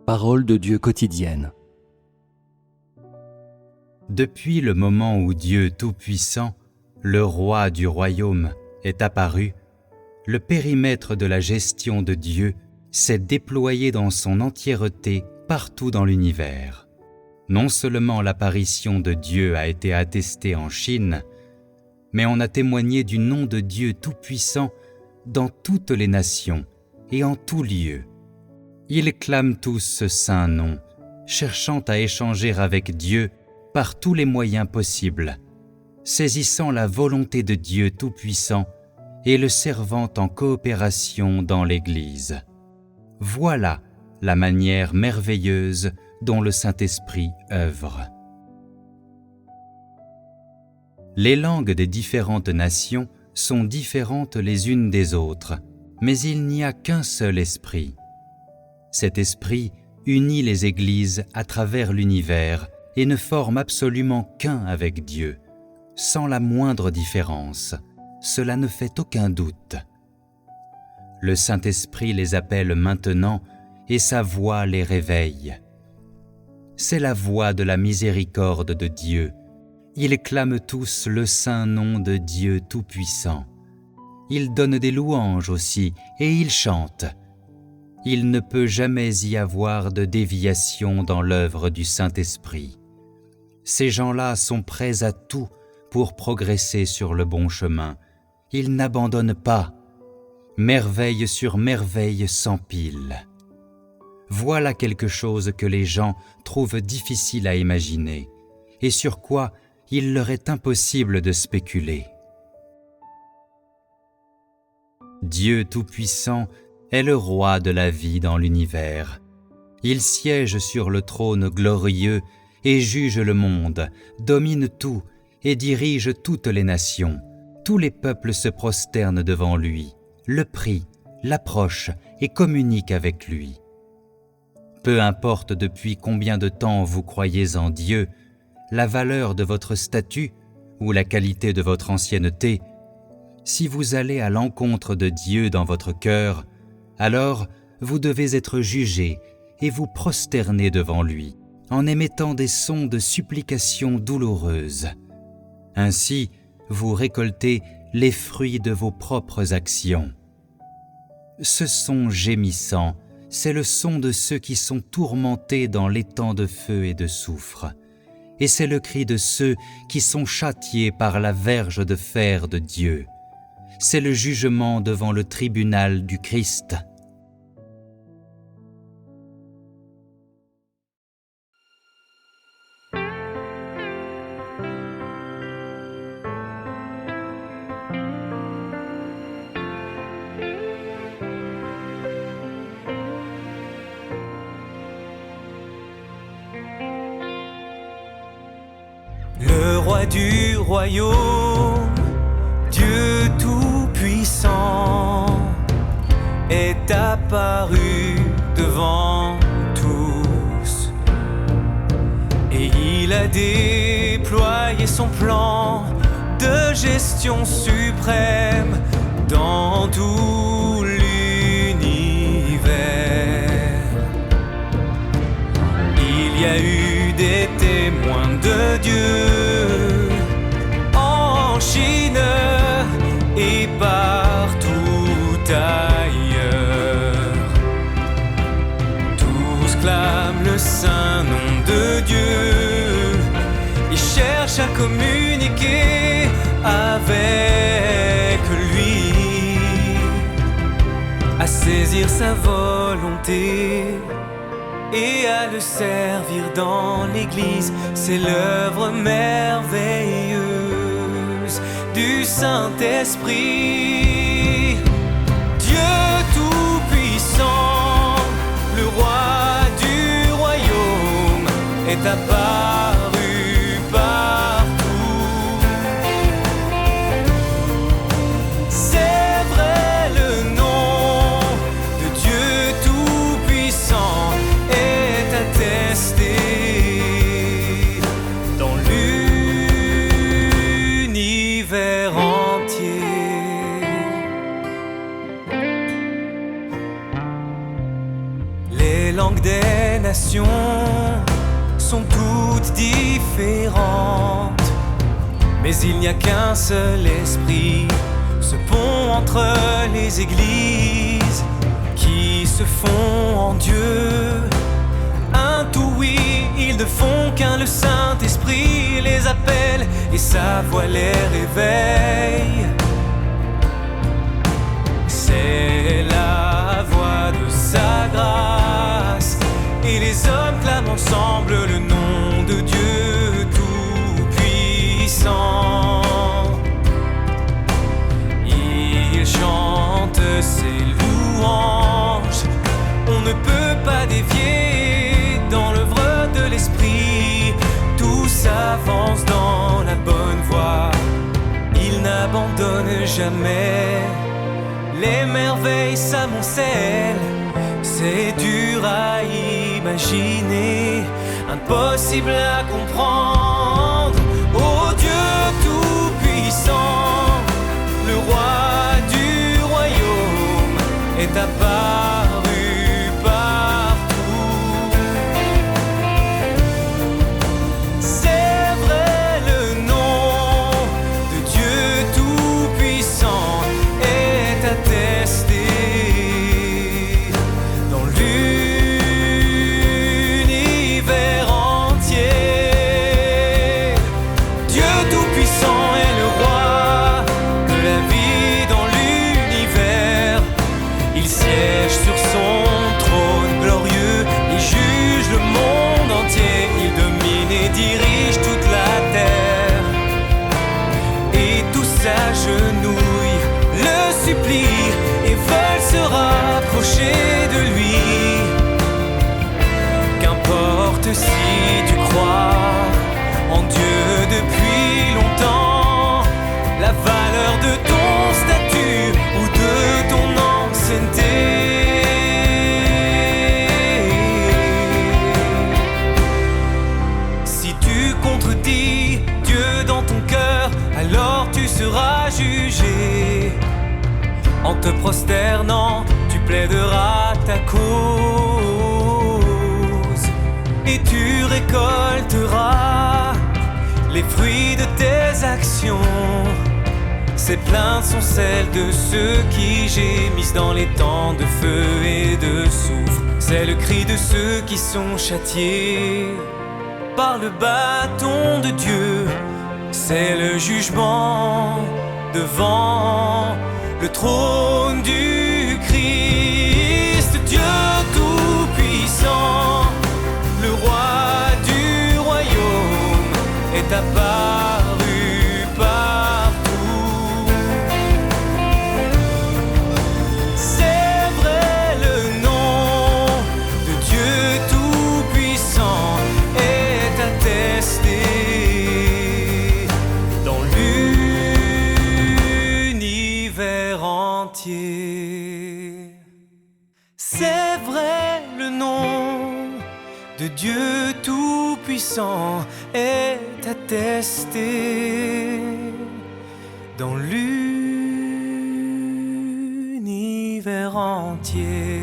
Parole de Dieu quotidienne. Depuis le moment où Dieu Tout-Puissant, le roi du royaume, est apparu, le périmètre de la gestion de Dieu s'est déployé dans son entièreté partout dans l'univers. Non seulement l'apparition de Dieu a été attestée en Chine, mais on a témoigné du nom de Dieu Tout-Puissant dans toutes les nations et en tout lieu. Ils clament tous ce saint nom, cherchant à échanger avec Dieu par tous les moyens possibles, saisissant la volonté de Dieu Tout-Puissant et le servant en coopération dans l'Église. Voilà la manière merveilleuse dont le Saint-Esprit œuvre. Les langues des différentes nations sont différentes les unes des autres, mais il n'y a qu'un seul esprit. Cet esprit unit les églises à travers l'univers et ne forme absolument qu'un avec Dieu, sans la moindre différence. Cela ne fait aucun doute. Le Saint-Esprit les appelle maintenant et sa voix les réveille. C'est la voix de la miséricorde de Dieu. Ils clament tous le saint nom de Dieu Tout-Puissant. Ils donnent des louanges aussi et ils chantent. Il ne peut jamais y avoir de déviation dans l'œuvre du Saint-Esprit. Ces gens-là sont prêts à tout pour progresser sur le bon chemin. Ils n'abandonnent pas. Merveille sur merveille s'empilent. Voilà quelque chose que les gens trouvent difficile à imaginer et sur quoi il leur est impossible de spéculer. Dieu Tout-Puissant est le roi de la vie dans l'univers. Il siège sur le trône glorieux et juge le monde, domine tout et dirige toutes les nations. Tous les peuples se prosternent devant lui, le prient, l'approchent et communiquent avec lui. Peu importe depuis combien de temps vous croyez en Dieu, la valeur de votre statut ou la qualité de votre ancienneté, si vous allez à l'encontre de Dieu dans votre cœur, alors vous devez être jugé et vous prosterner devant lui, en émettant des sons de supplication douloureuse. Ainsi, vous récoltez les fruits de vos propres actions. Ce son gémissant, c'est le son de ceux qui sont tourmentés dans l'étang de feu et de soufre, et c'est le cri de ceux qui sont châtiés par la verge de fer de Dieu. C'est le jugement devant le tribunal du Christ. Le roi du royaume, Dieu Tout-Puissant, est apparu devant tous. Et il a déployé son plan de gestion suprême dans tout l'univers. Il y a eu des témoins de Dieu en Chine et partout ailleurs. Tous clament le saint nom de Dieu et cherchent à communiquer avec lui, à saisir sa volonté et à le servir dans l'Église. C'est l'œuvre merveilleuse du Saint-Esprit. Dieu Tout-Puissant, le roi du royaume, est apparu partout. C'est vrai, le nom de Dieu Tout-Puissant est attesté dans l'univers entier. Les langues des nations sont toutes différentes, mais il n'y a qu'un seul esprit, ce pont entre les églises qui se font en Dieu. Un tout, oui, ils ne font qu'un, le Saint-Esprit les appelle et sa voix les réveille. C'est la voix de sa grâce, et les hommes clament ensemble le nom de Dieu Tout-Puissant. Ils chantent ses louanges, on ne peut pas dévier dans l'œuvre de l'Esprit. Tous avancent dans la bonne voie, il n'abandonne jamais. Les merveilles s'amoncellent, c'est dur à imaginer, impossible à comprendre. Ô Dieu Tout-Puissant, le roi du royaume est apparu partout. C'est vrai, le nom de Dieu Tout-Puissant est attesté dans l'univers entier. Dieu Tout-Puissant est le roi de la vie dans l'univers. Il siège sur son trône glorieux, il juge le monde entier, il domine et dirige toute la terre. Et tous s'agenouillent, le supplient et veulent se rapprocher de lui. Qu'importe si tu crois en Dieu depuis longtemps, la valeur de ton statut ou de ton ancienneté. Si tu contredis Dieu dans ton cœur, alors tu seras jugé. En te prosternant, tu plaideras ta cause, et tu récolteras les fruits de tes actions. Ces plaintes sont celles de ceux qui gémissent dans les temps de feu et de soufre. C'est le cri de ceux qui sont châtiés par le bâton de Dieu. C'est le jugement devant le trône du Christ. Dieu Tout-Puissant, le roi du royaume est apparu partout. C'est vrai, le nom de Dieu Tout-Puissant est attesté dans l'univers entier. C'est vrai, le nom de Dieu Tout-Puissant est attesté dans l'univers entier.